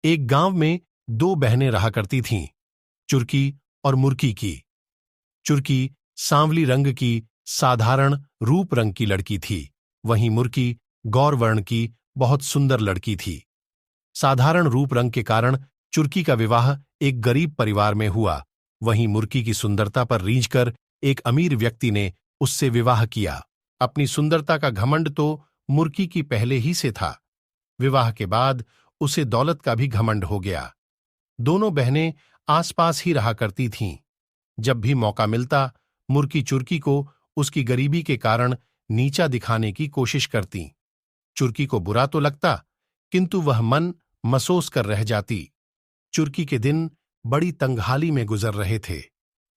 एक गांव में दो बहनें रहा करती थीं, चुरकी और मुर्की की। चुरकी सांवली रंग की, साधारण रूप रंग की लड़की थी, वहीं मुर्की गौर वर्ण की बहुत सुंदर लड़की थी। साधारण रूप रंग के कारण चुरकी का विवाह एक गरीब परिवार में हुआ, वहीं मुर्की की सुंदरता पर रीझकर एक अमीर व्यक्ति ने उससे विवाह किया। अपनी सुंदरता का घमंड तो मुर्की की पहले ही से था, विवाह के बाद उसे दौलत का भी घमंड हो गया। दोनों बहनें आसपास ही रहा करती थीं। जब भी मौका मिलता, मुर्की चुरकी को उसकी गरीबी के कारण नीचा दिखाने की कोशिश करती। चुरकी को बुरा तो लगता, किंतु वह मन मसोस कर रह जाती। चुरकी के दिन बड़ी तंगहाली में गुजर रहे थे।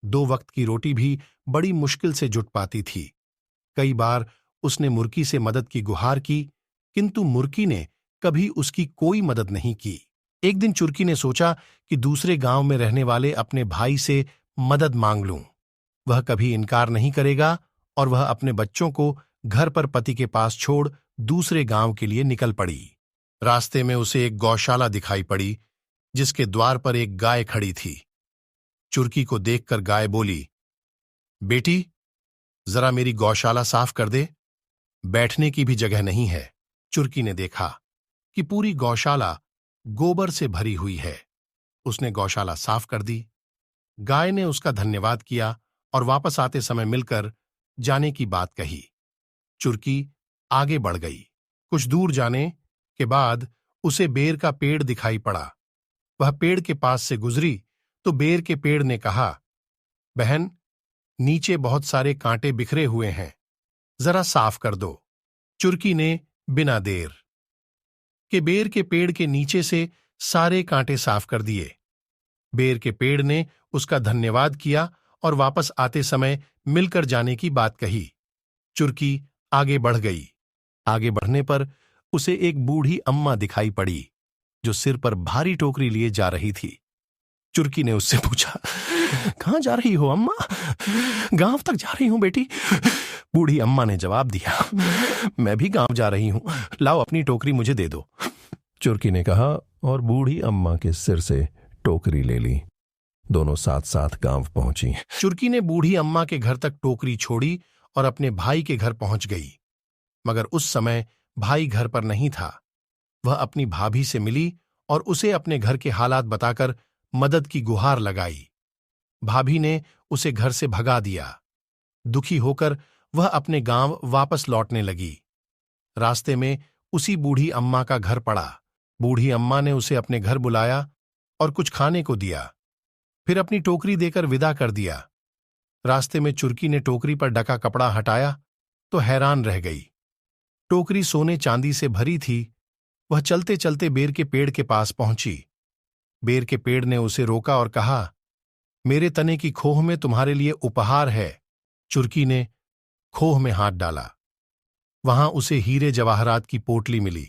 2 वक्त की रोटी भी बड़ी मुश्किल से जुट पाती थी। कई बार उसने मुर्की से मदद की गुहार की, किंतु मुर्की ने कभी उसकी कोई मदद नहीं की। एक दिन चुरकी ने सोचा कि दूसरे गांव में रहने वाले अपने भाई से मदद मांग लूं। वह कभी इनकार नहीं करेगा और वह अपने बच्चों को घर पर पति के पास छोड़ दूसरे गांव के लिए निकल पड़ी। रास्ते में उसे एक गौशाला दिखाई पड़ी, जिसके द्वार पर एक गाय खड़ी थी। चुरकी को देखकर गाय बोली, बेटी, जरा मेरी गौशाला साफ कर दे, बैठने की भी जगह नहीं है। चुरकी ने देखा कि पूरी गौशाला गोबर से भरी हुई है। उसने गौशाला साफ कर दी। गाय ने उसका धन्यवाद किया और वापस आते समय मिलकर जाने की बात कही। चुरकी आगे बढ़ गई। कुछ दूर जाने के बाद उसे बेर का पेड़ दिखाई पड़ा। वह पेड़ के पास से गुजरी तो बेर के पेड़ ने कहा, बहन, नीचे बहुत सारे कांटे बिखरे हुए हैं, जरा साफ कर दो। चुरकी ने बिना देर के बेर के पेड़ के नीचे से सारे कांटे साफ कर दिए। बेर के पेड़ ने उसका धन्यवाद किया और वापस आते समय मिलकर जाने की बात कही। चुरकी आगे बढ़ गई। आगे बढ़ने पर उसे एक बूढ़ी अम्मा दिखाई पड़ी, जो सिर पर भारी टोकरी लिए जा रही थी। चुरकी ने उससे पूछा, कहां जा रही हो अम्मा? गांव तक जा रही हूं बेटी। बूढ़ी अम्मा ने जवाब दिया, मैं भी गांव जा रही हूं, लाओ अपनी टोकरी मुझे दे दो। चुरकी ने कहा और बूढ़ी अम्मा के सिर से टोकरी ले ली। दोनों साथ साथ गांव पहुंची। चुरकी ने बूढ़ी अम्मा के घर तक टोकरी छोड़ी और अपने भाई के घर पहुंच गई, मगर उस समय भाई घर पर नहीं था। वह अपनी भाभी से मिली और उसे अपने घर के हालात बताकर मदद की गुहार लगाई। भाभी ने उसे घर से भगा दिया। दुखी होकर वह अपने गांव वापस लौटने लगी। रास्ते में उसी बूढ़ी अम्मा का घर पड़ा। बूढ़ी अम्मा ने उसे अपने घर बुलाया और कुछ खाने को दिया, फिर अपनी टोकरी देकर विदा कर दिया। रास्ते में चुरकी ने टोकरी पर ढका कपड़ा हटाया तो हैरान रह गई। टोकरी सोने चांदी से भरी थी। वह चलते चलते बेर के पेड़ के पास पहुंची। बेर के पेड़ ने उसे रोका और कहा, मेरे तने की खोह में तुम्हारे लिए उपहार है। चुरकी ने खोह में हाथ डाला। वहां उसे हीरे जवाहरात की पोटली मिली।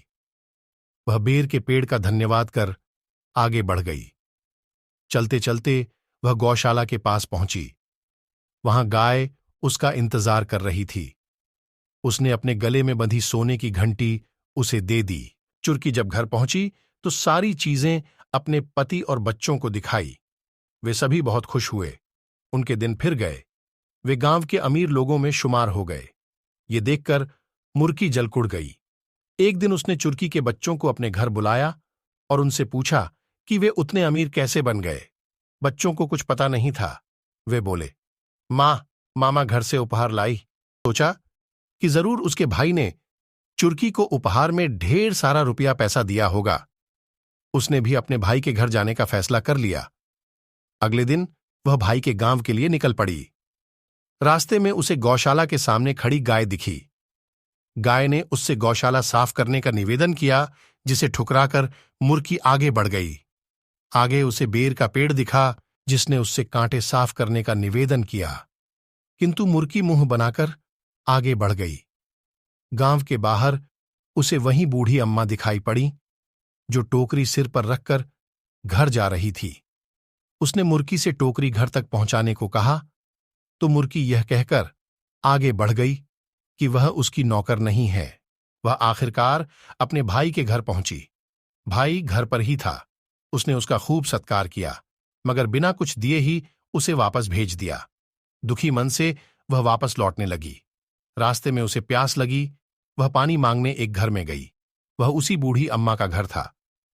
वह बेर के पेड़ का धन्यवाद कर आगे बढ़ गई। चलते चलते वह गौशाला के पास पहुंची। वहां गाय उसका इंतजार कर रही थी। उसने अपने गले में बंधी सोने की घंटी उसे दे दी। चुरकी जब घर पहुंची तो सारी चीजें अपने पति और बच्चों को दिखाई। वे सभी बहुत खुश हुए। उनके दिन फिर गए। वे गांव के अमीर लोगों में शुमार हो गए। ये देखकर मुर्की जलकुड़ गई। एक दिन उसने चुरकी के बच्चों को अपने घर बुलाया और उनसे पूछा कि वे उतने अमीर कैसे बन गए। बच्चों को कुछ पता नहीं था। वे बोले, मामा घर से उपहार लाई। सोचा कि जरूर उसके भाई ने चुरकी को उपहार में ढेर सारा रुपया पैसा दिया होगा। उसने भी अपने भाई के घर जाने का फैसला कर लिया। अगले दिन वह भाई के गांव के लिए निकल पड़ी। रास्ते में उसे गौशाला के सामने खड़ी गाय दिखी। गाय ने उससे गौशाला साफ करने का निवेदन किया, जिसे ठुकराकर मुर्की आगे बढ़ गई। आगे उसे बेर का पेड़ दिखा, जिसने उससे कांटे साफ करने का निवेदन किया, किंतु मुर्की मुंह बनाकर आगे बढ़ गई। गांव के बाहर उसे वही बूढ़ी अम्मा दिखाई पड़ी, जो टोकरी सिर पर रखकर घर जा रही थी। उसने मुर्की से टोकरी घर तक पहुंचाने को कहा तो मुर्की यह कहकर आगे बढ़ गई कि वह उसकी नौकर नहीं है। वह आखिरकार अपने भाई के घर पहुंची। भाई घर पर ही था। उसने उसका खूब सत्कार किया, मगर बिना कुछ दिए ही उसे वापस भेज दिया। दुखी मन से वह वापस लौटने लगी। रास्ते में उसे प्यास लगी। वह पानी मांगने एक घर में गई। वह उसी बूढ़ी अम्मा का घर था।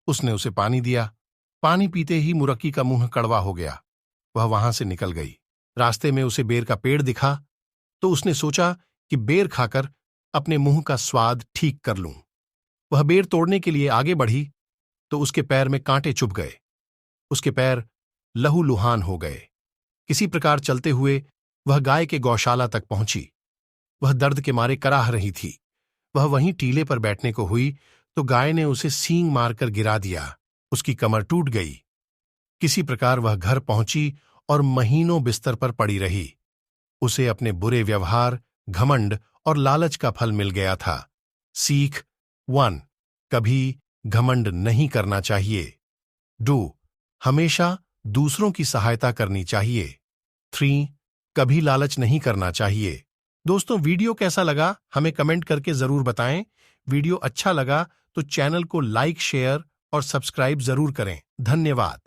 उसने उसे पानी दिया। पानी पीते ही मुरक्की का मुंह कड़वा हो गया। वह वहां से निकल गई। रास्ते में उसे बेर का पेड़ दिखा तो उसने सोचा कि बेर खाकर अपने मुंह का स्वाद ठीक कर लूं। वह बेर तोड़ने के लिए आगे बढ़ी तो उसके पैर में कांटे चुभ गए। उसके पैर लहूलुहान हो गए। किसी प्रकार चलते हुए वह गाय के गौशाला तक पहुंची। वह दर्द के मारे कराह रही थी। वह वहीं टीले पर बैठने को हुई तो गाय ने उसे सींग मारकर गिरा दिया। उसकी कमर टूट गई। किसी प्रकार वह घर पहुंची और महीनों बिस्तर पर पड़ी रही। उसे अपने बुरे व्यवहार, घमंड और लालच का फल मिल गया था। सीख 1, कभी घमंड नहीं करना चाहिए। 2, हमेशा दूसरों की सहायता करनी चाहिए। 3, कभी लालच नहीं करना चाहिए। दोस्तों, वीडियो कैसा लगा हमें कमेंट करके जरूर बताएं। वीडियो अच्छा लगा तो चैनल को लाइक, शेयर और सब्सक्राइब जरूर करें। धन्यवाद।